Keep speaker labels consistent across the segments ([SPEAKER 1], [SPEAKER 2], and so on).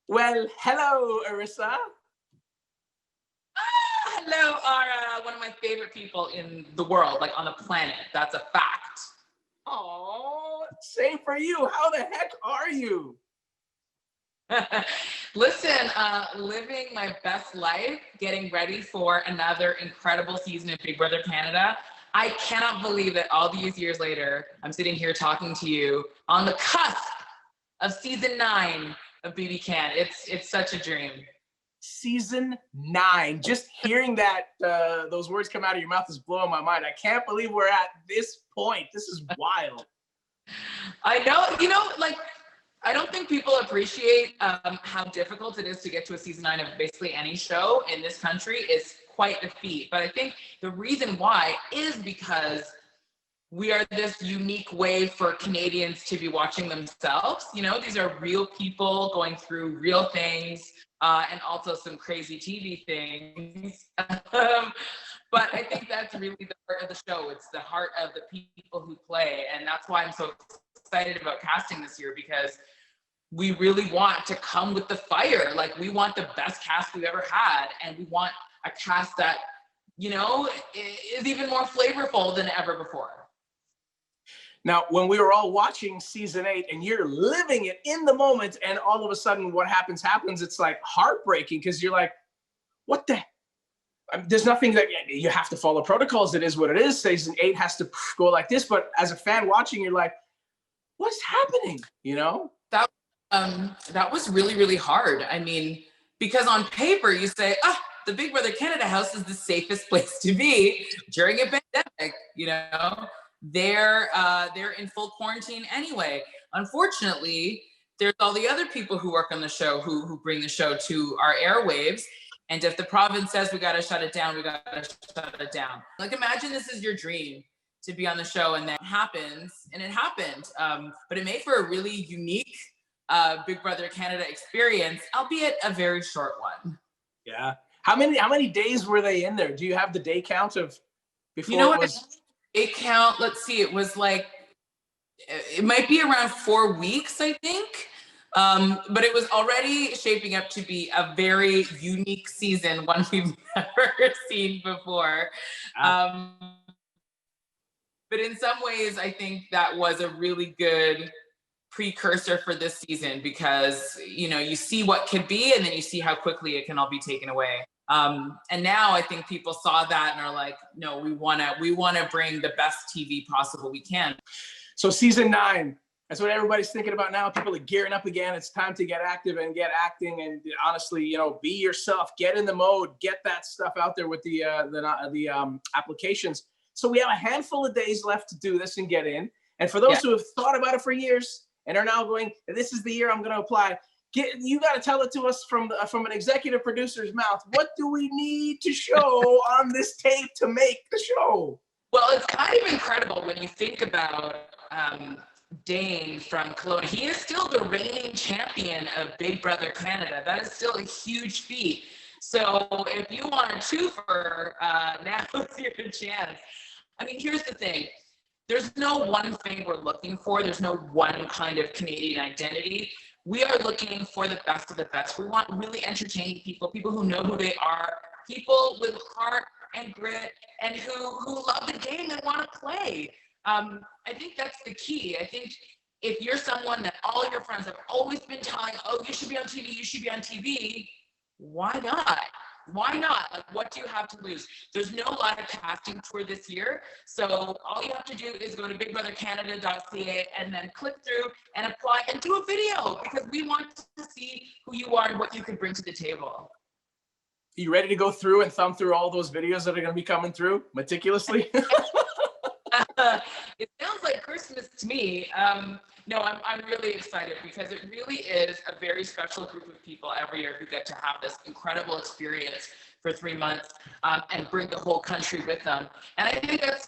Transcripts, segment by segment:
[SPEAKER 1] Well, hello, Arisa.
[SPEAKER 2] Hello, Ara, one of my favorite people in the world, like on the planet. That's a fact.
[SPEAKER 1] Oh, same for you. How the heck are you?
[SPEAKER 2] Listen, living my best life, getting ready for another incredible season of Big Brother Canada. I cannot believe that all these years later, I'm sitting here talking to you on the cusp of season 9 of BB Can. It's such a dream.
[SPEAKER 1] Season 9. Just hearing that those words come out of your mouth is blowing my mind. I can't believe we're at this point. This is wild.
[SPEAKER 2] I know, like I don't think people appreciate how difficult it is to get to a season 9 of basically any show in this country. Is quite a feat. But I think the reason why is because we are this unique way for Canadians to be watching themselves. These are real people going through real things and also some crazy TV things. But I think that's really the heart of the show. It's the heart of the people who play. And that's why I'm so excited about casting this year, because we really want to come with the fire. Like, we want the best cast we've ever had. And we want a cast that, is even more flavorful than ever before.
[SPEAKER 1] Now, when we were all watching season 8 and you're living it in the moment, and all of a sudden what happens, it's like heartbreaking, because you're like, what the? There's nothing that you have to follow protocols. It is what it is. Season 8 has to go like this. But as a fan watching, you're like, what's happening?
[SPEAKER 2] That was really, really hard. I mean, because on paper you say, the Big Brother Canada house is the safest place to be during a pandemic. They're in full quarantine anyway. Unfortunately, there's all the other people who work on the show who bring the show to our airwaves. And if the province says we got to shut it down, we got to shut it down. Like, imagine this is your dream, to be on the show, and then it happens, and it happened. But it made for a really unique Big Brother Canada experience, albeit a very short one.
[SPEAKER 1] Yeah. How many days were they in there? Do you have the day count of before it was?
[SPEAKER 2] Day count, let's see, it was like, it might be around 4 weeks, I think. But it was already shaping up to be a very unique season, one we've never seen before. But in some ways, I think that was a really good precursor for this season, because you see what could be, and then you see how quickly it can all be taken away. And now I think people saw that and are like, no, we want to bring the best TV possible we can.
[SPEAKER 1] So season 9, that's what everybody's thinking about now. People are gearing up again. It's time to get active and get acting. And honestly, be yourself, get in the mode, get that stuff out there with the applications. So we have a handful of days left to do this and get in. And for those who have thought about it for years and are now going, this is the year I'm going to apply, you got to tell it to us from an executive producer's mouth. What do we need to show on this tape to make the show?
[SPEAKER 2] Well, it's kind of incredible when you think about Dane from Kelowna. He is still the reigning champion of Big Brother Canada. That is still a huge feat. So if you want a twofer, now is your chance. I mean, here's the thing. There's no one thing we're looking for. There's no one kind of Canadian identity. We are looking for the best of the best. We want really entertaining people who know who they are, people with heart and grit, and who love the game and want to play. I think that's the key. I think if you're someone that all your friends have always been telling, you should be on TV, why not? Why not? Like, what do you have to lose? There's no live casting tour this year. So all you have to do is go to bigbrothercanada.ca and then click through and apply and do a video, because we want to see who you are and what you can bring to the table.
[SPEAKER 1] Are you ready to go through and thumb through all those videos that are going to be coming through meticulously?
[SPEAKER 2] It sounds like Christmas to me. No, I'm really excited, because it really is a very special group of people every year who get to have this incredible experience for 3 months and bring the whole country with them. And I think that's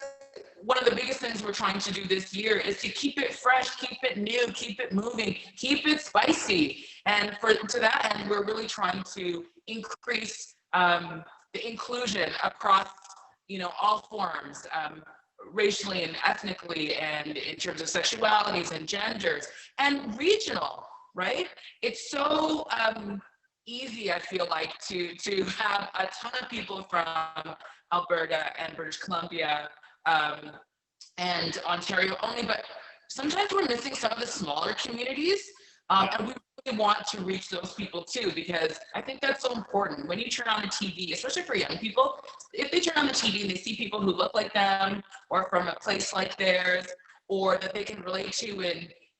[SPEAKER 2] one of the biggest things we're trying to do this year, is to keep it fresh, keep it new, keep it moving, keep it spicy. And to that end, we're really trying to increase the inclusion across, all forms, racially and ethnically, and in terms of sexualities and genders, and regional. right? It's so easy, I feel like, to have a ton of people from Alberta and British Columbia and Ontario only, but sometimes we're missing some of the smaller communities, and we really want to reach those people too, because I think that's so important. When you turn on the TV, especially for young people, if they turn on the TV and they see people who look like them or from a place like theirs, or that they can relate to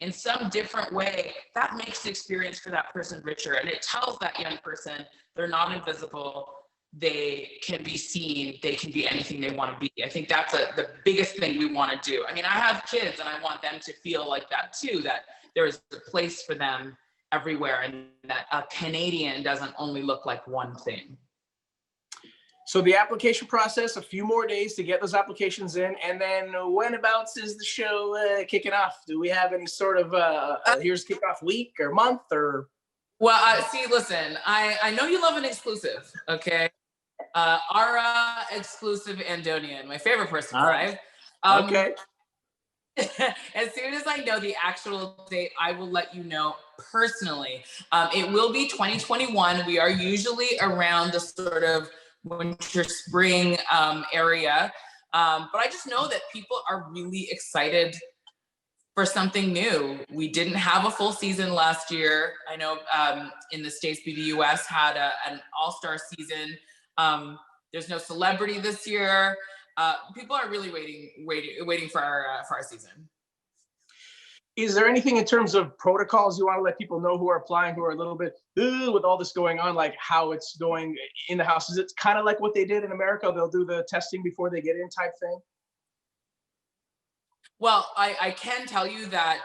[SPEAKER 2] in some different way, that makes the experience for that person richer. And it tells that young person they're not invisible, they can be seen, they can be anything they want to be. I think that's the biggest thing we want to do. I mean, I have kids and I want them to feel like that too, that there is a place for them everywhere, and that a Canadian doesn't only look like one thing.
[SPEAKER 1] So the application process, a few more days to get those applications in, and then whenabouts is the show kicking off? Do we have any sort of here's kickoff week or month or?
[SPEAKER 2] Well, see, listen, I know you love an exclusive, okay? Ara exclusive Andonian, my favorite person alive.
[SPEAKER 1] Okay.
[SPEAKER 2] As soon as I know the actual date, I will let you know personally. It will be 2021. We are usually around the sort of winter, spring area. But I just know that people are really excited for something new. We didn't have a full season last year. I know in the States, BBUS had an all-star season. There's no celebrity this year. People are really waiting for our season.
[SPEAKER 1] Is there anything in terms of protocols you want to let people know who are applying, who are a little bit with all this going on, like how it's going in the house? Is it kind of like what they did in America? They'll do the testing before they get in type thing?
[SPEAKER 2] Well, I can tell you that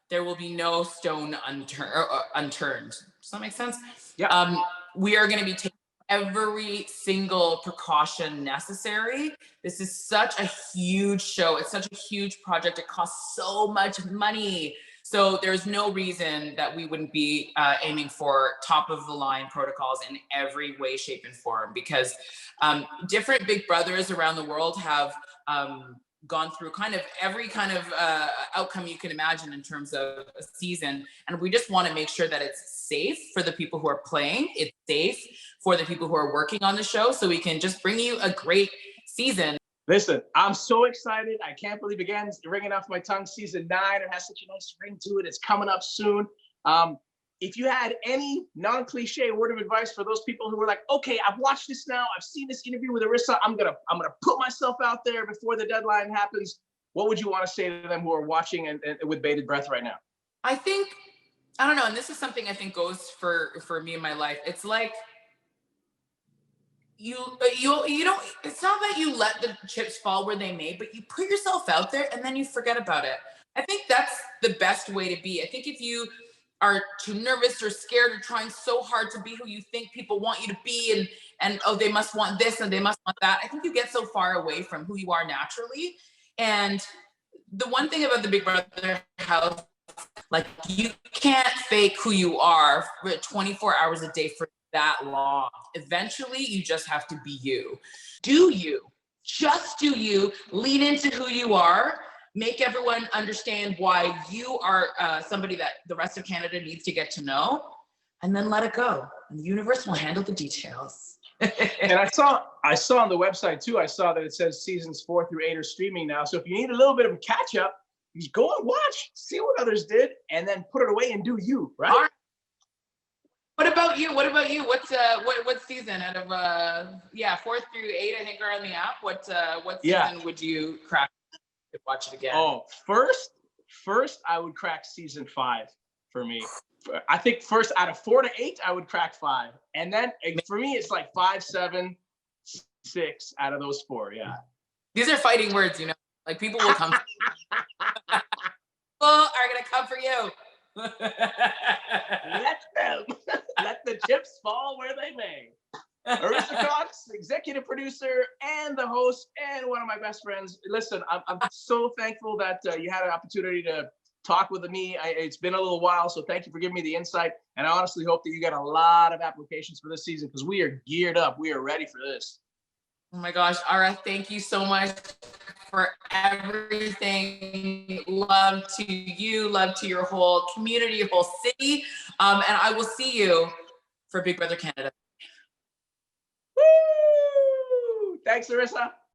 [SPEAKER 2] there will be no stone unturned. Does that make sense?
[SPEAKER 1] Yeah.
[SPEAKER 2] We are going to be taking every single precaution necessary. This is such a huge show. It's such a huge project. It costs so much money. So there's no reason that we wouldn't be aiming for top of the line protocols in every way, shape, and form, because different big brothers around the world have gone through kind of every kind of outcome you can imagine in terms of a season. And we just want to make sure that it's safe for the people who are playing, it's safe for the people who are working on the show, so we can just bring you a great season.
[SPEAKER 1] Listen, I'm so excited. I can't believe, again, it's ringing off my tongue, season 9. It has such a nice ring to it. It's coming up soon. If you had any non-cliche word of advice for those people who were like, okay, I've watched this now, I've seen this interview with Arisa, I'm gonna put myself out there before the deadline happens, what would you want to say to them who are watching and with bated breath right now?
[SPEAKER 2] I think, I don't know, and this is something I think goes for me in my life. It's like you don't, it's not that you let the chips fall where they may, but you put yourself out there and then you forget about it. I think that's the best way to be. I think if you are too nervous or scared or trying so hard to be who you think people want you to be, and oh, they must want this and they must want that, I think you get so far away from who you are naturally. And the one thing about the Big Brother house, like, you can't fake who you are for 24 hours a day for that long. Eventually, you just have to be you. Do you. Just do you. Lean into who you are. Make everyone understand why you are somebody that the rest of Canada needs to get to know, and then let it go. And the universe will handle the details.
[SPEAKER 1] And I saw on the website too, I saw that it says seasons 4 through 8 are streaming now. So if you need a little bit of a catch up, just go and watch, see what others did, and then put it away and do you, right?
[SPEAKER 2] What about you? What's what season out of 4 through 8, I think, are on the app? What season would you crack to watch it again?
[SPEAKER 1] Oh, first I would crack season 5 for me. I think first out of 4 to 8, I would crack 5. And then for me, it's like 5, 7, 6 out of those 4. Yeah.
[SPEAKER 2] These are fighting words, you know, like people will come. People are going to come for you.
[SPEAKER 1] Let them. Let the chips fall where they may. Arisa Cox, executive producer and the host and one of my best friends. Listen, I'm so thankful that you had an opportunity to talk with me. It's been a little while, so thank you for giving me the insight. And I honestly hope that you get a lot of applications for this season, because we are geared up. We are ready for this.
[SPEAKER 2] Oh my gosh, Ara, thank you so much
[SPEAKER 3] for everything. Love to you, love to your whole community, your whole city. And I will see you for Big Brother Canada.
[SPEAKER 1] Woo! Thanks, Arisa.